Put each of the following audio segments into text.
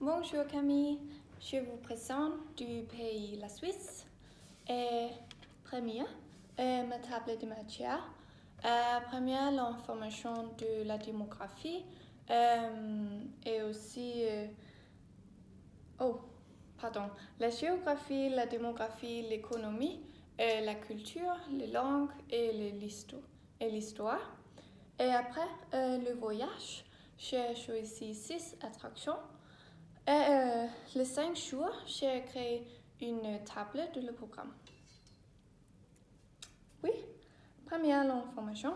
Bonjour Camille, je vous présente du pays la Suisse. Première, ma table de matière. Première, l'information de la démographie et aussi la géographie, la démographie, l'économie, la culture, les langues et l'histoire. Et après, le voyage, j'ai choisi 6 attractions. Les 5 jours, j'ai créé une table de le programme. Oui, première information.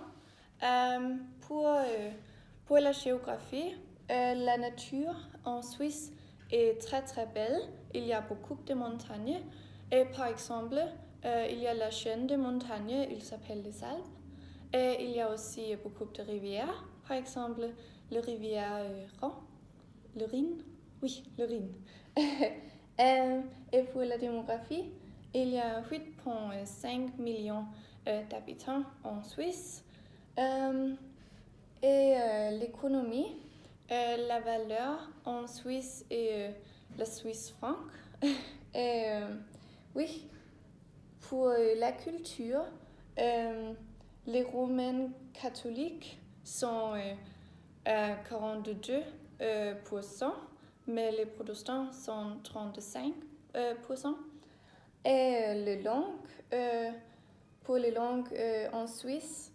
Pour la géographie, la nature en Suisse est très très belle. Il y a beaucoup de montagnes. Et par exemple, il y a la chaîne de montagnes, il s'appelle les Alpes. Et il y a aussi beaucoup de rivières. Par exemple, la rivière le Rhin. Oui, le Rhin. Et pour la démographie, il y a 8,5 millions d'habitants en Suisse. L'économie, la valeur en Suisse est la Suisse franc. Oui, pour la culture, les Romains catholiques sont 42%, mais les protestants sont 35%. Et les langues, pour les langues en Suisse,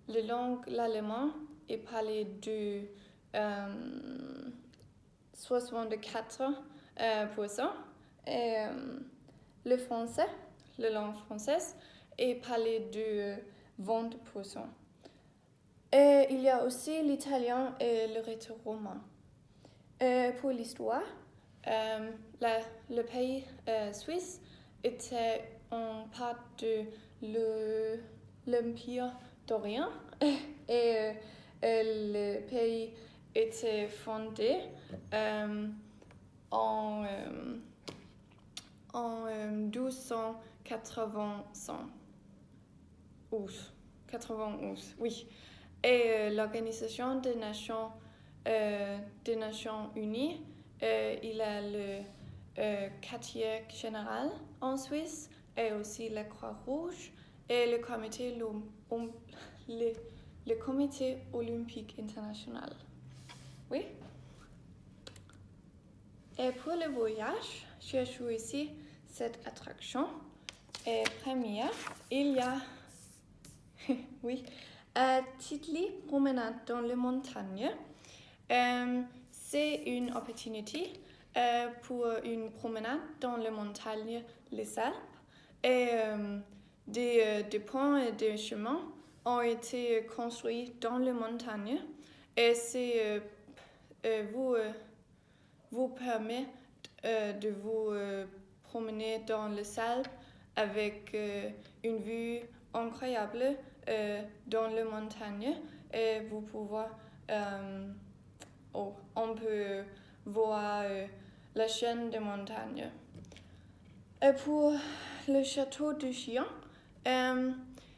l'allemand est parlé de 64%. Et le français, la langue française, est parlée de 20%. Et il y a aussi l'italien et le rétro-romain. Pour l'histoire, le pays suisse était en part de l'Empire d'Orient et le pays était fondé en 1291. Oui. Et l'Organisation des Nations Unies, il a le quartier général en Suisse et aussi la Croix-Rouge et le comité olympique international. Oui. Et pour le voyage, j'ai choisi cette attraction. Et première, il y a Titli promenade dans les montagnes. C'est une opportunité pour une promenade dans les montagnes, les Alpes. Et des ponts et des chemins ont été construits dans les montagnes. Et c'est vous permet de vous promener dans les Alpes avec une vue incroyable dans les montagnes et vous pouvez on peut voir la chaîne des montagnes. Et pour le château de Chillon,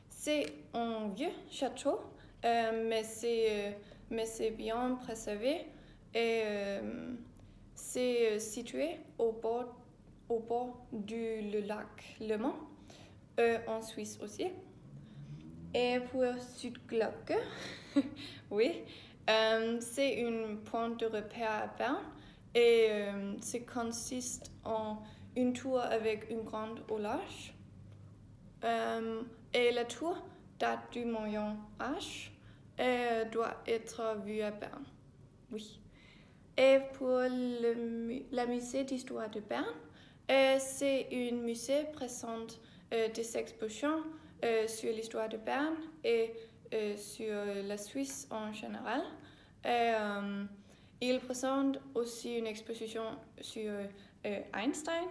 c'est un vieux château, mais c'est bien préservé et c'est situé au bord du lac Le Mans, en Suisse aussi. Et pour Südglocke, oui, c'est une pointe de repère à Berne et ça consiste en une tour avec une grande horloge. Et la tour date du Moyen Âge et doit être vue à Berne. Oui. Et pour la musée d'histoire de Berne, c'est un musée présente des expositions sur l'histoire de Berne et sur la Suisse en général. Et il présente aussi une exposition sur Einstein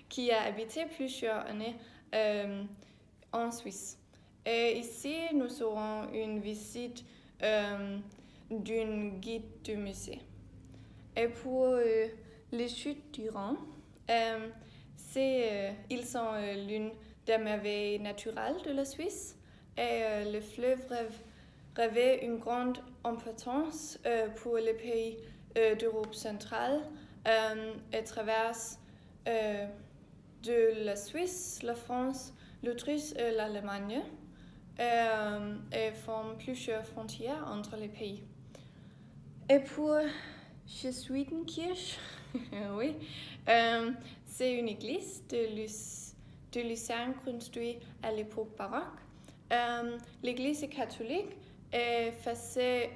qui a habité plusieurs années en Suisse. Et ici, nous aurons une visite d'une guide du musée. Et pour les chutes du Rhin, ils sont l'une des merveilles naturelles de la Suisse. Et le fleuve revêt une grande importance pour le pays d'Europe centrale et traverse de la Suisse, la France, l'Autriche et l'Allemagne et forme plusieurs frontières entre les pays. Et pour Jesuitenkirche, oui, c'est une église de Lucerne construite à l'époque baroque. L'église est catholique et faisait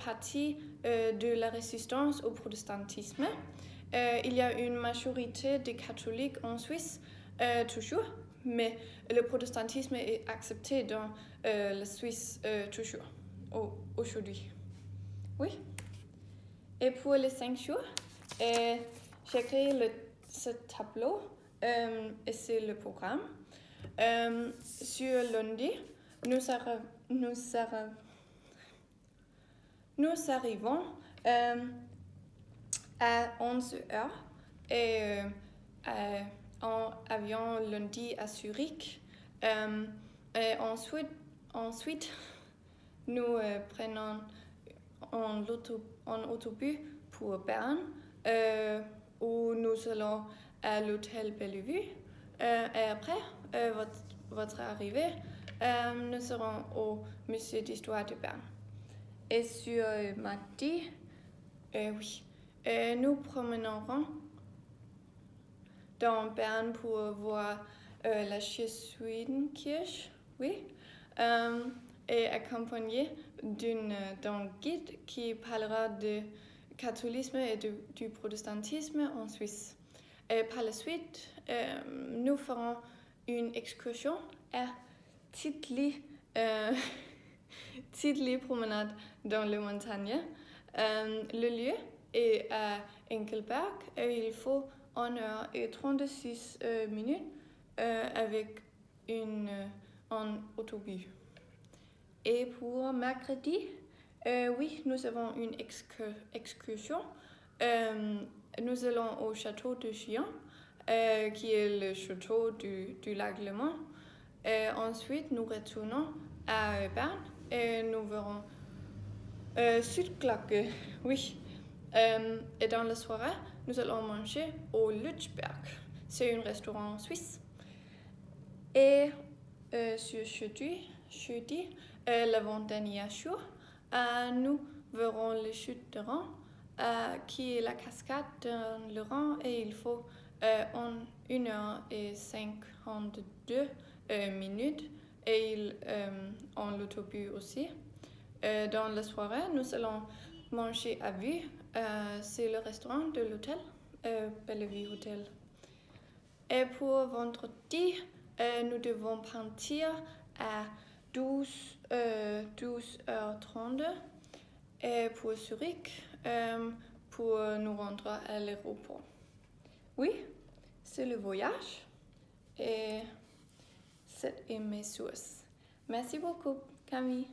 partie de la résistance au protestantisme. Il y a une majorité de catholiques en Suisse, toujours, mais le protestantisme est accepté dans la Suisse toujours, aujourd'hui. Oui. Et pour les 5 jours, j'ai créé ce tableau et c'est le programme. Sur lundi, nous arrivons à 11h et en avion lundi à Zurich. Et ensuite, nous prenons un autobus pour Berne où nous allons à l'hôtel Bellevue. Et après votre arrivée, nous serons au musée d'histoire de Berne. Et sur mardi, nous promènerons dans Berne pour voir la Jesuitenkirche, et accompagné d'un guide qui parlera du catholicisme et du protestantisme en Suisse. Et par la suite, nous ferons une excursion à Tidlig promenade dans les montagnes. Le lieu est à Engelberg et il faut 1h36 avec un autobus. Et pour mercredi, nous avons une excursion. Nous allons au château de Chillon, qui est le château du lac Léman. Ensuite, nous retournons à Berne et nous verrons Südglocke. Et dans la soirée, nous allons manger au Lützberg. C'est un restaurant suisse. Et sur jeudi, l'avant-dernier jour, nous verrons les chutes de Rhin, qui est la cascade de le Rhin, et il faut 1h52 et en l'autobus aussi. Dans la soirée, nous allons manger à vue. C'est le restaurant de l'hôtel, Bellevue Hotel. Et pour vendredi, nous devons partir à 12h30 et pour Zurich pour nous rendre à l'aéroport. Oui, c'est le voyage et c'est mes sources. Merci beaucoup, Camille.